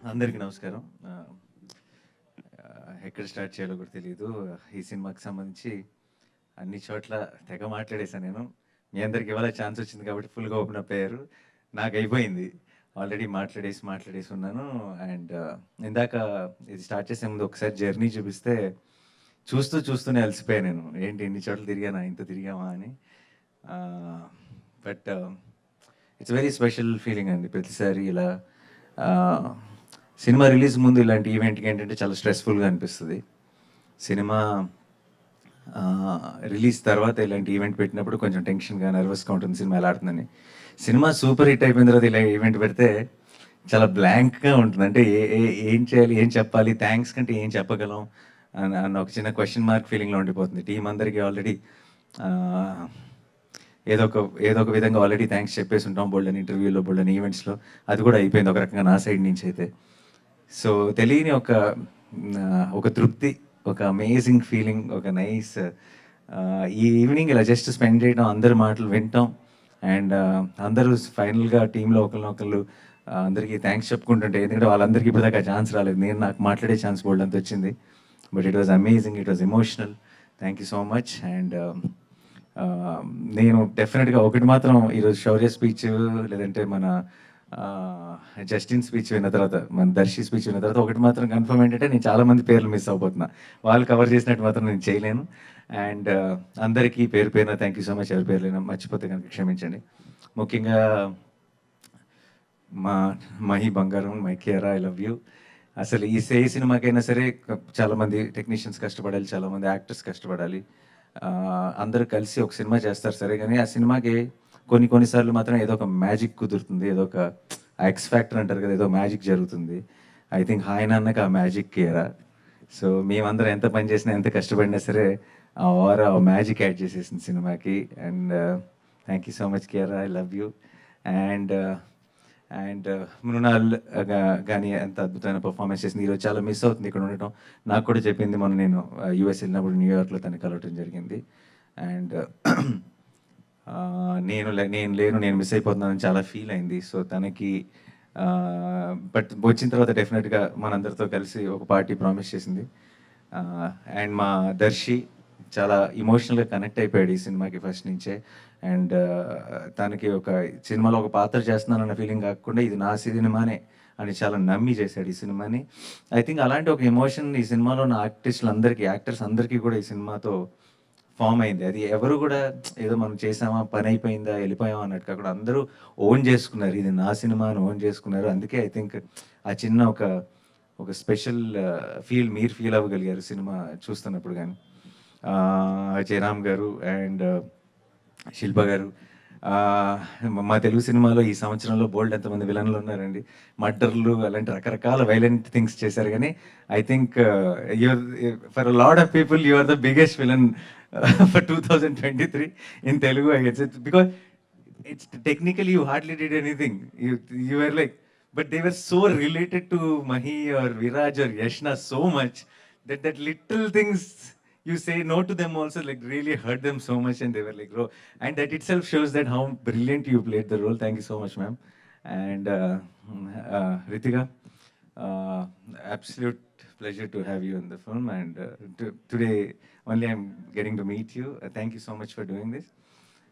అందరికీ నమస్కారం. ఎక్కడ స్టార్ట్ చేయాలో కూడా తెలీదు. ఈ సినిమాకి సంబంధించి అన్ని చోట్ల తెగ మాట్లాడేశాను నేను. మీ అందరికి ఇవాళ ఛాన్స్ వచ్చింది కాబట్టి ఫుల్‌గా ఓపెన్ అప్ అయ్యారు. నాకయిపోయింది. ఆల్రెడీ మాట్లాడేసి ఉన్నాను. అండ్ ఇందాక ఇది స్టార్ట్ చేసే ముందు ఒకసారి జర్నీ చూపిస్తే చూస్తూనే అలసిపోయాను నేను. ఏంటి ఇన్ని చోట్ల తిరిగానా? ఇంత తిరిగామా అని. But it's very special feeling అండి. ప్రతిసారి ఇలా ఆహ్, సినిమా రిలీజ్ ముందు ఇలాంటి ఈవెంట్‌కి ఏంటంటే చాలా స్ట్రెస్‌ఫుల్‌గా అనిపిస్తది. సినిమా రిలీజ్ తర్వాత ఇలాంటి ఈవెంట్ పెట్టినప్పుడు కొంచెం టెన్షన్‌గా, నర్వస్‌గా ఉంటుంది సినిమా ఎలా ఆడుతుందని. సినిమా సూపర్ హిట్ అయిపోయిన తర్వాత ఇలా ఈవెంట్ పెడితే చాలా బ్లాంక్‌గా ఉంటుంది. అంటే ఏ ఏ ఏం చేయాలి? ఏం చెప్పాలి? థాంక్స్ కంటే ఏం చెప్పగలం? అన్న ఒక చిన్న క్వెషన్ మార్క్ ఫీలింగ్‌లో ఉండిపోతుంది. టీమ్ అందరికీ ఆల్రెడీ ఆహ్, ఏదో ఒక ఏదో ఒక విధంగా ఆల్రెడీ థాంక్స్ చెప్పేసి ఉంటాం. బోలెడన్ని ఇంటర్వ్యూలో, బోలెడన్ని ఈవెంట్స్‌లో. అది కూడా అయిపోయింది ఒక రకంగా నా సైడ్ నుంచి అయితే. సో, తెలియని ఒక తృప్తి, ఒక అమేజింగ్ ఫీలింగ్, ఒక నైస్ ఈ ఈవినింగ్ ఇలా జస్ట్ స్పెండ్ చేయడం, అందరి మాటలు వినటం అండ్ అందరూ ఫైనల్‌గా టీమ్‌లో ఒకళ్ళనొకళ్ళు అందరికీ థాంక్స్ చెప్పుకుంటుంటే ఎందుకంటే వాళ్ళందరికీ ఇప్పటిదాకా ఛాన్స్ రాలేదు. నాకు మాట్లాడే ఛాన్స్ బోలెడంత వచ్చింది. But it was amazing. It was emotional. Thank you so much. And నేను డెఫినెట్‌గా ఒకటి మాత్రం ఈరోజు శౌర్య స్పీచ్ లేదంటే మన జస్టిన్ స్పీచ్ విన్న తర్వాత, మన దర్శి స్పీచ్ విన్న తర్వాత ఒకటి మాత్రం కన్ఫర్మ్ ఏంటంటే నేను చాలా మంది పేర్లు మిస్ అవ్వబోతున్నా. వాళ్ళు కవర్ చేసినట్టు మాత్రం నేను చేయలేను. అండ్ అందరికీ పేరు పేరున థ్యాంక్ యూ సో మచ్. ఎవరి పేర్లైనా మర్చిపోతే కనుక క్షమించండి. ముఖ్యంగా మా మహి బంగారం, my Kiara, I love you. అసలు ఏ సినిమాకైనా సరే చాలామంది టెక్నీషియన్స్ కష్టపడాలి, చాలామంది యాక్టర్స్ కష్టపడాలి. అందరూ కలిసి ఒక సినిమా చేస్తారు సరే, కానీ ఆ సినిమాకి కొన్ని సార్లు మాత్రం ఏదో ఒక మ్యాజిక్ కుదురుతుంది. ఏదో ఒక ఎక్స్ ఫ్యాక్టర్ అంటారు కదా! ఏదో మ్యాజిక్ జరుగుతుంది. ఐ థింక్ హాయ్ నాన్నకి ఆ మ్యాజిక్ కియారా. సో, మేమందరం ఎంత పని చేసినా, ఎంత కష్టపడినా సరే ఆ ఆరా, ఆ మ్యాజిక్ యాడ్ చేసేసింది సినిమాకి. And thank you so much Kiara. I love you. And and Mrunal గాని ఎంత అద్భుతమైన పర్ఫార్మెన్స్ చేసింది. ఈరోజు చాలా మిస్ అవుతుంది ఇక్కడ ఉండటం. నాకు కూడా చెప్పింది మొన్న నేను యూఎస్ వెళ్ళినప్పుడు న్యూయార్క్‌లో తనని కలవటం జరిగింది. అండ్ నేను లేను, నేను మిస్ అయిపోతున్నానని చాలా ఫీల్ అయింది. సో, తనకి బట్ వచ్చిన తర్వాత డెఫినెట్‌గా మనందరితో కలిసి ఒక పార్టీ ప్రామిస్ చేసింది. అండ్ మా దర్శి చాలా ఎమోషనల్‌గా కనెక్ట్ అయిపోయాడు ఈ సినిమాకి ఫస్ట్ నుంచే. అండ్ తనకి ఒక సినిమాలో ఒక పాత్ర చేస్తున్నానన్న ఫీలింగ్ కాకుండా ఇది నా సినిమానే అని చాలా నమ్మి చేశాడు ఈ సినిమాని. ఐ థింక్ అలాంటి ఒక ఎమోషన్ ఈ సినిమాలో ఉన్న యాక్టర్స్ అందరికీ కూడా ఈ సినిమాతో ఫార్మ్ అయింది. అది ఎవరు కూడా ఏదో మనం చేసామా, పని అయిపోయిందా, వెళ్ళిపోయామా అన్నట్టు కాకుండా అందరూ ఓన్ చేసుకున్నారు. ఇది నా సినిమా అని ఓన్ చేసుకున్నారు. అందుకే ఐ థింక్ ఆ చిన్న ఒక స్పెషల్ మీరు ఫీల్ అవ్వగలిగారు సినిమా చూస్తున్నప్పుడు గానీ. జయరామ్ గారు అండ్ శిల్ప గారు. మా తెలుగు సినిమాలో ఈ సంవత్సరంలో బోలెడు ఎంతమంది విలన్లు ఉన్నారండి. మర్డర్‌లు అలాంటి రకరకాల వైలెంట్ థింగ్స్ చేశారు గానీ, I think for a lot of people you are the biggest villain for 2023 in Telugu I guess it. Because it's technically you hardly did anything. You were like, but they were so related to Mahi or Viraj or Yashna so much that little things you say no to them also like really hurt them so much, and they were like, bro. And that itself shows that how brilliant you played the role. Thank you so much, ma'am. And Ritika, uh, absolute pleasure to have you in the film. And today only I'm getting to meet you. Thank you so much for doing this.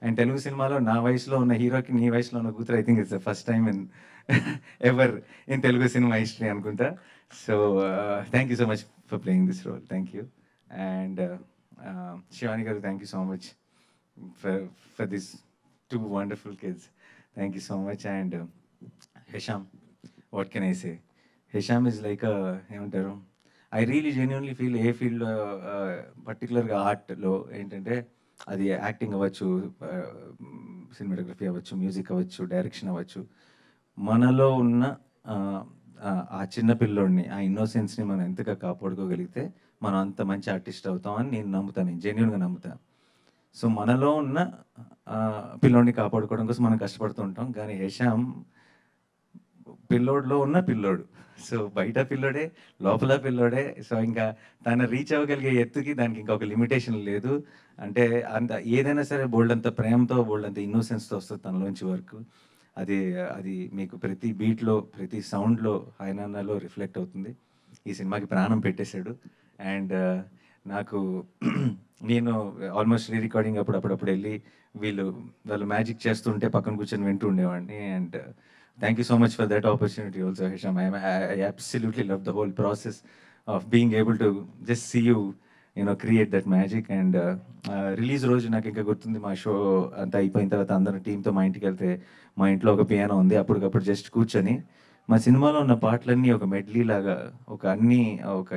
And Telugu సినిమాలో నా వయసులో ఉన్న హీరోకి నీ వయసులో ఉన్న కూతురు I think it's the first time in ever in Telugu cinema history అనుకుంటా. So thank you so much for playing this role. Thank you. And Shivani garu, thank you so much for this two wonderful kids. Thank you so much. And Hesham, what can I say, Hesham is like ఏమంటారు, I really genuinely feel ఏ ఫీల్డ్లో పర్టికులర్గా ఆర్ట్లో ఏంటంటే అది acting అవ్వచ్చు, cinematography అవ్వచ్చు, music అవ్వచ్చు, direction అవ్వచ్చు. మనలో ఉన్న ఆ చిన్న పిల్లోడిని, ఆ ఇన్నోసెన్స్ని మనం ఎంతగా కాపాడుకోగలిగితే మనం అంత మంచి ఆర్టిస్ట్ అవుతామని నేను నమ్ముతాను. నేను జెన్యున్గా నమ్ముతాను. సో మనలో ఉన్న పిల్లోడిని కాపాడుకోవడం కోసం మనం కష్టపడుతూ ఉంటాం. కానీ హెషామ్ పిల్లోడిలో ఉన్న పిల్లోడు. సో బయట పిల్లోడే, లోపల పిల్లోడే. సో ఇంకా తను రీచ్ అవ్వగలిగే ఎత్తుకి దానికి ఇంకొక లిమిటేషన్ లేదు. అంటే అంత ఏదైనా సరే బోల్డంత ప్రేమతో, బోల్డంత ఇన్నోసెన్స్‌తో వస్తది తనలోంచి వర్క్. అది అది మీకు ప్రతి బీట్లో ప్రతి సౌండ్లో హాయనాన్నలో రిఫ్లెక్ట్ అవుతుంది. ఈ సినిమాకి ప్రాణం పెట్టేశాడు. అండ్ నాకు నేను ఆల్మోస్ట్ రీ రికార్డింగ్ అప్పుడప్పుడు వెళ్ళి వాళ్ళు మ్యాజిక్ చేస్తుంటే పక్కన కూర్చొని వింటూ ఉండేవాడిని. And thank you so much for that opportunity also Hesham. I absolutely love the whole process of being able to just see you create that magic. And release రోజు నాకు ఇంకా గుర్తుంది, మా షో అంతా అయిపోయిన తర్వాత అందరం టీంతో మా ఇంటికి వెళ్తే మా ఇంట్లో ఒక పియానో ఉంది. అప్పటికప్పుడు జస్ట్ కూర్చొని మా సినిమాలో ఉన్న పాటలన్నీ ఒక మెడ్లీ లాగా ఒక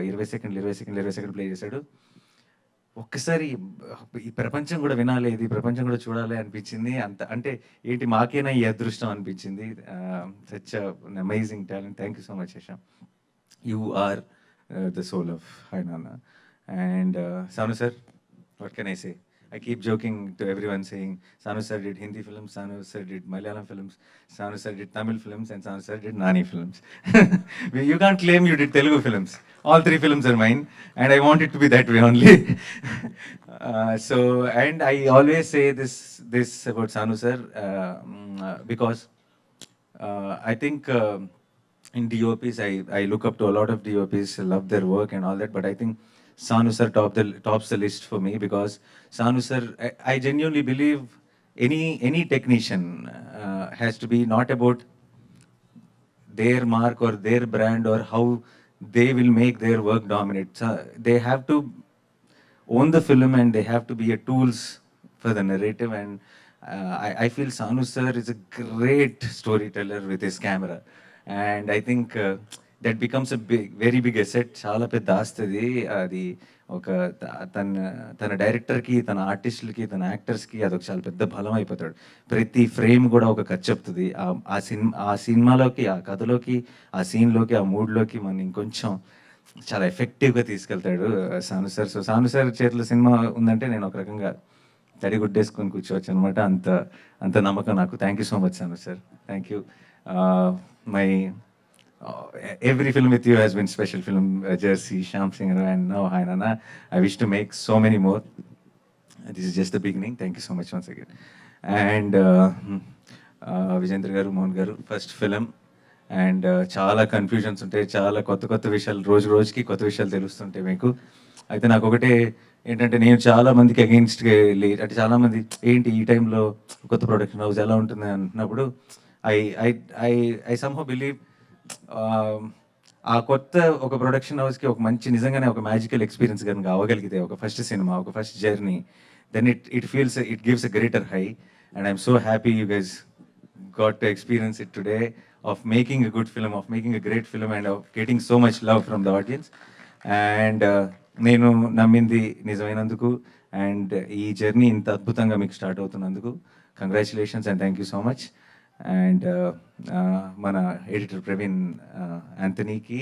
20 సెకండ్లు ప్లే చేశాడు. ఒక్కసారి ఈ ప్రపంచం కూడా వినాలి, ఇది ప్రపంచం కూడా చూడాలి అనిపించింది. అంత అంటే ఏంటి మాకేనా ఈ అదృష్టం అనిపించింది. Such amazing talent. Thank you so much Yasha. You are the soul of Hi Nanna. And Sanu sir, what can I say? I keep joking to everyone saying Sanu sir did Hindi films, Sanu sir did Malayalam films, Sanu sir did Tamil films, and Sanu sir did Nani films. You can't claim you did Telugu films. All 3 films are mine, and I want it to be that way only. And I always say this about Sanu sir because I think in DOPs, I look up to a lot of DOPs, love their work and all that, but I think Sanu sir tops the list for me because Sanu sir, I genuinely believe any technician has to be not about their mark or their brand or how they will make their work dominate. So they have to own the film and they have to be a tools for the narrative. And I feel Sanu sir is a great storyteller with his camera. And I think that becomes a very big asset. చాలా పెద్ద ఆస్తుంది అది. ఒక తన డైరెక్టర్కి, తన ఆర్టిస్టులకి, తన యాక్టర్స్కి అదొక చాలా పెద్ద బలం అయిపోతాడు. ప్రతి ఫ్రేమ్ కూడా ఒక ఖర్చు చెప్తుంది. ఆ సినిమాలోకి, ఆ కథలోకి, ఆ సీన్లోకి, ఆ మూడ్లోకి మనం ఇంకొంచెం చాలా ఎఫెక్టివ్గా తీసుకెళ్తాడు సాను సార్. సో సాను సార్ చేతిలో సినిమా ఉందంటే నేను ఒక రకంగా తడిగుడ్డేసుకొని కూర్చోవచ్చు అనమాట. అంత నమ్మకం నాకు. Thank you so much Sanu sir. Thank you. My every film with you has been special. Film Jersey, Shyam Singh, and now Hi Nana. I wish to make so many more. This is just the beginning. Thank you so much once again. And Vijendra garu, Mohan garu, first film. And చాలా confusions ఉంటాయి, చాలా కొత్త విషయాలు రోజుకి కొత్త విషయాలు తెలుస్తుంటాయి మీకు. అయితే నాకు ఒకటే ఏంటంటే, నేను చాలా మందికి అగెయిన్స్ట్గా వెళ్ళి, అంటే చాలామంది ఏంటి ఈ టైంలో కొత్త ప్రొడక్షన్ హౌస్ ఎలా ఉంటుంది అంటున్నప్పుడు ఐ సమ్హౌ బిలీవ్ ఆ కొత్త ఒక ప్రొడక్షన్ హౌస్కి ఒక మంచి నిజంగానే ఒక మ్యాజికల్ ఎక్స్పీరియన్స్ కనుక అవ్వగలిగితే, ఒక ఫస్ట్ సినిమా, ఒక first journey, then it gives a greater high. And I'm so happy you guys got to experience it today, of making a good film, of making a great film, and of getting so much love from the audience. And నేను నమ్మింది నిజమైనందుకు and ఈ journey ఇంత అద్భుతంగా మీకు start అవుతున్నందుకు congratulations and thank you so much. And మన editor Praveen యాంథనీకి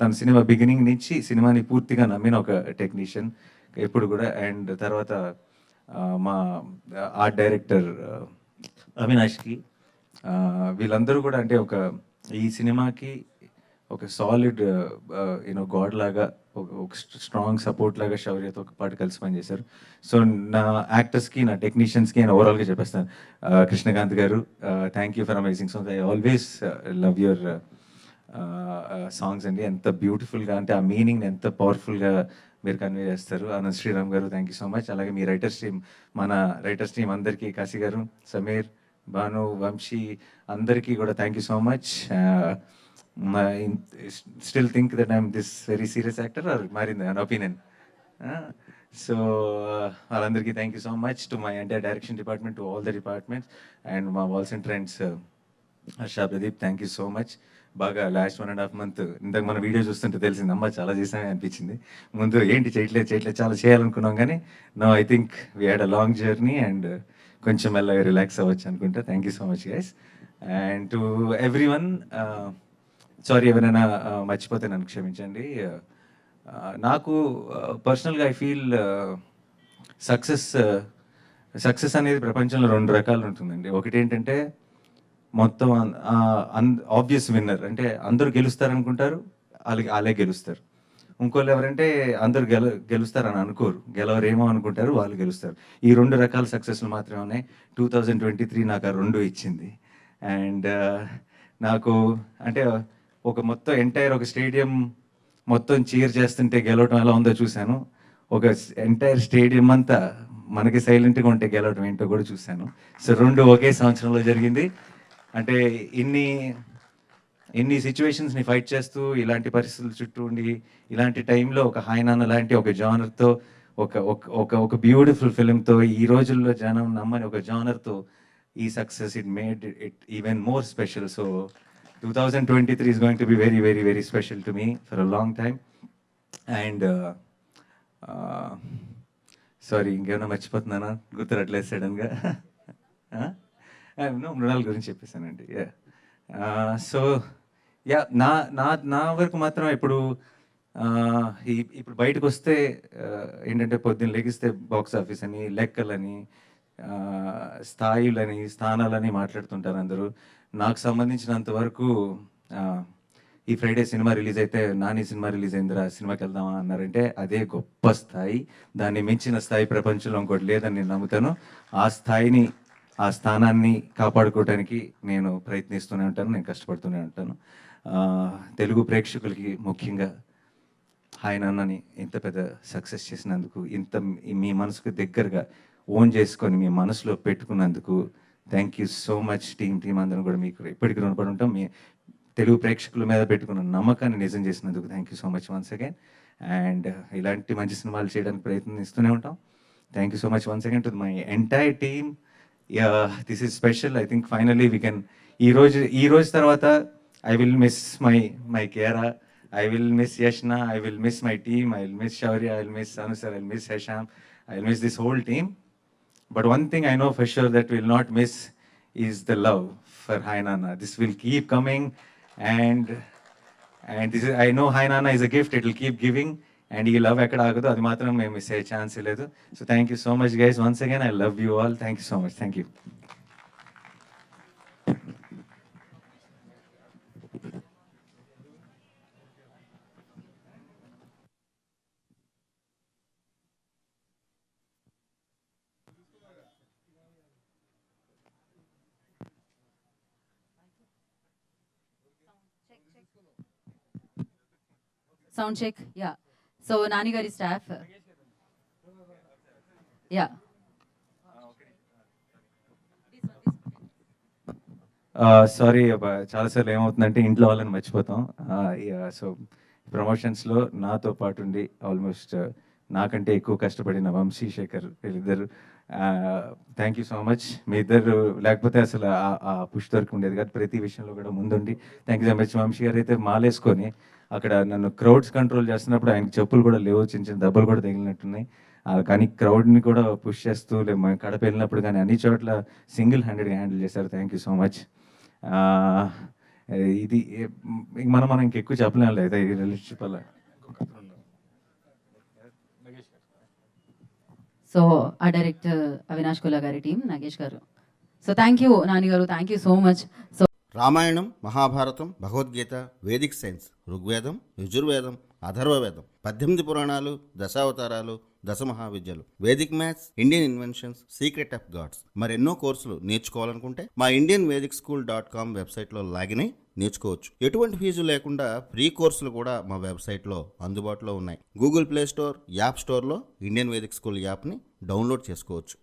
తన సినిమా బిగినింగ్ నుంచి సినిమాని పూర్తిగా నమ్మిన ఒక టెక్నీషియన్ ఎప్పుడు కూడా. అండ్ తర్వాత మా ఆర్ట్ డైరెక్టర్ అవినాష్కి, వీళ్ళందరూ కూడా అంటే ఈ సినిమాకి ఒక సాలిడ్ గాడ్ లాగా, ఒక స్ట్రాంగ్ సపోర్ట్ లాగా శౌర్యతో పాటు కలిసి పనిచేశారు. సో నా యాక్టర్స్కి, నా టెక్నీషియన్స్కి నేను ఓవరాల్గా చెప్పేస్తాను. కృష్ణకాంత్ గారు, thank you for amazing songs. I always love your songs అండి. ఎంత బ్యూటిఫుల్గా, అంటే ఆ మీనింగ్ ఎంత పవర్ఫుల్గా మీరు కన్వే చేస్తారు. అనంత్ శ్రీరామ్ గారు, థ్యాంక్ యూ సో మచ్. అలాగే మీ రైటర్స్ టీమ్, మన రైటర్స్ టీమ్ అందరికీ, కాశీ గారు, సమీర్, భాను, వంశీ, అందరికీ కూడా thank you so much. Still think that I'm this very serious actor or మారింది అన్ ఒపీనియన్. సో వాళ్ళందరికీ thank you so much. To my entire direction department, to all the departments, and మా walls and trends Harsha, Pradeep, thank you so much. బాగా last 1.5 months ఇంతకు మన video చూస్తుంటే తెలిసింది, అమ్మ చాలా చేసామే అనిపించింది. ముందు ఏంటి చేయట్లేదు చాలా చేయాలనుకున్నాం, కానీ no I think we had a long journey and కొంచెం మెల్లగా రిలాక్స్ అవ్వచ్చు అనుకుంటా. Thank you so much guys. And to everyone, sorry ఎవరైనా మర్చిపోతే నన్ను క్షమించండి. నాకు పర్సనల్గా ఐ ఫీల్ సక్సెస్ అనేది ప్రపంచంలో 2 రకాలు ఉంటుందండి. ఒకటి ఏంటంటే మొత్తం ఆబ్వియస్ విన్నర్, అంటే అందరూ గెలుస్తారు అనుకుంటారు, అలాగే గెలుస్తారు. ఇంకోళ్ళు ఎవరంటే అందరూ గెలుస్తారని అనుకోరు, గెలవరేమో అనుకుంటారు, వాళ్ళు గెలుస్తారు. ఈ 2 రకాల సక్సెస్లు మాత్రమే ఉన్నాయి. 2023 నాకు ఆ 2 ఇచ్చింది. అండ్ నాకు అంటే ఒక మొత్తం ఎంటైర్ ఒక స్టేడియం మొత్తం చీర్ చేస్తుంటే గెలవటం ఎలా ఉందో చూశాను. ఒక ఎంటైర్ స్టేడియం అంతా మనకి సైలెంట్గా ఉంటే గెలవటం ఏంటో కూడా చూశాను. సో 2 ఒకే సంవత్సరంలో జరిగింది. అంటే ఇన్ని సిచ్యువేషన్స్ని ఫైట్ చేస్తూ ఇలాంటి పరిస్థితుల చుట్టూ ఉండి ఇలాంటి టైంలో ఒక హాయ్ నాన్న లాంటి ఒక జానర్తో ఒక ఒక ఒక బ్యూటిఫుల్ ఫిల్మ్తో ఈ రోజుల్లో జనం నమ్మని ఒక జానర్తో ఈ success it made it even more special. So 2023 is going to be very, very, very special to me for a long time. And sorry, ఇంకేమైనా మర్చిపోతున్నానా? గుర్తురట్లేదు సడన్గా. మృణాల్ గురించి చెప్పేశానండి. సో యా, నా నా నా వరకు మాత్రం ఇప్పుడు ఇప్పుడు బయటకు వస్తే ఏంటంటే పొద్దున్న లెగిస్తే బాక్స్ ఆఫీస్ అని, లెక్కలని, స్థాయిలని, స్థానాలని మాట్లాడుతుంటారు అందరూ. నాకు సంబంధించినంత వరకు ఈ ఫ్రైడే సినిమా రిలీజ్ అయితే, నాని సినిమా రిలీజ్ అయిందిరా సినిమాకి వెళ్దామా అన్నారంటే అదే గొప్ప స్థాయి. దాన్ని మించిన స్థాయి ప్రపంచంలో ఇంకోటి లేదని నేను నమ్ముతాను. ఆ స్థాయిని, ఆ స్థానాన్ని కాపాడుకోవడానికి నేను ప్రయత్నిస్తూనే ఉంటాను, నేను కష్టపడుతూనే ఉంటాను. తెలుగు ప్రేక్షకులకి ముఖ్యంగా హాయ్ నాన్నని ఇంత పెద్ద సక్సెస్ చేసినందుకు, ఇంత మీ మనసుకు దగ్గరగా ఓన్ చేసుకొని మీ మనసులో పెట్టుకున్నందుకు thank you so much. Team అందరం కూడా మీకు ఎప్పటికీ రుణపడి ఉంటాం. మీ తెలుగు ప్రేక్షకుల మీద పెట్టుకున్న నమ్మకాన్ని నిజం చేసినందుకు thank you so much once again. And ఇలాంటి మంచి సినిమాలు చేయడానికి ప్రయత్నిస్తూనే ఉంటాం. Thank you so much once again to my entire team. This is special. I think finally we can ఈ రోజు తర్వాత I will miss my Kiara, I will miss Yashna, I will miss my team, I will miss Shaurya, I will miss Sanu sir, I will miss Hesham, I will miss this whole team. But one thing I know for sure that we will not miss is the love for Hi Nana. This will keep coming, and this is, I know Hi Nana is a gift, it will keep giving, and ఈ love ఎక్కడ ఆగదు, అది మాత్రం మేము miss అయ్యే chance లేదు. So thank you so much guys, once again I love you all. Thank you so much. Thank you. Sound check, yeah. So Nani Gari staff, yeah. Sorry, చాలాసార్లు ఏమవుతుందంటే ఇంట్లో వాళ్ళని మర్చిపోతాం. సో ప్రమోషన్స్లో నాతో పాటు ఉండి ఆల్మోస్ట్ నాకంటే ఎక్కువ కష్టపడిన వంశీ, శేఖర్ వీళ్ళిద్దరు, థ్యాంక్ యూ సో మచ్. మీ ఇద్దరు లేకపోతే అసలు ఆ పుష్ దొరికి ఉండేది కాదు. ప్రతి విషయంలో కూడా ముందుండి thank you so much. Vamshi గారు అయితే మాలేసుకొని అక్కడ నన్ను క్రౌడ్స్ కంట్రోల్ చేస్తున్నప్పుడు ఆయనకి చెప్పులు కూడా లేవు, చిన్న చిన్న దెబ్బలు కూడా తగిలినట్టున్నాయి. కానీ క్రౌడ్ని కూడా పుష్ చేస్తూ కడప వెళ్ళినప్పుడు కానీ అన్ని చోట్ల సింగిల్ హ్యాండెడ్గా హ్యాండిల్ చేశారు. Thank you so much. ఇది మనం ఇంకెక్కువ చెప్పలేం లేదా ఈ రిలేషన్షిప్ అలా. సో ఆ డైరెక్టర్ అవినాష్ కుల గారి టీం, నాగేష్ గారు. So thank you Nani garu, thank you so much. So Ramayanam, Mahabharatam, Bhagavad Gita, vedic science, Rigvedam, Yajurvedam, Atharvavedam, 18 పురాణాలు, దశావతారాలు, 10 మహావిద్యలు, vedic maths, Indian inventions, secret of gods, మరెన్నో కోర్సులు నేర్చుకోవాలనుకుంటే మా indianvedicSchool.com వెబ్సైట్లో లాగిన్ అయి నేర్చుకోవచ్చు. ఎటువంటి ఫీజు లేకుండా ఫ్రీ కోర్సులు కూడా మా వెబ్సైట్లో అందుబాటులో ఉన్నాయి. గూగుల్ ప్లే స్టోర్, యాప్ స్టోర్లో ఇండియన్ వేదిక్ స్కూల్ యాప్ని డౌన్లోడ్ చేసుకోవచ్చు.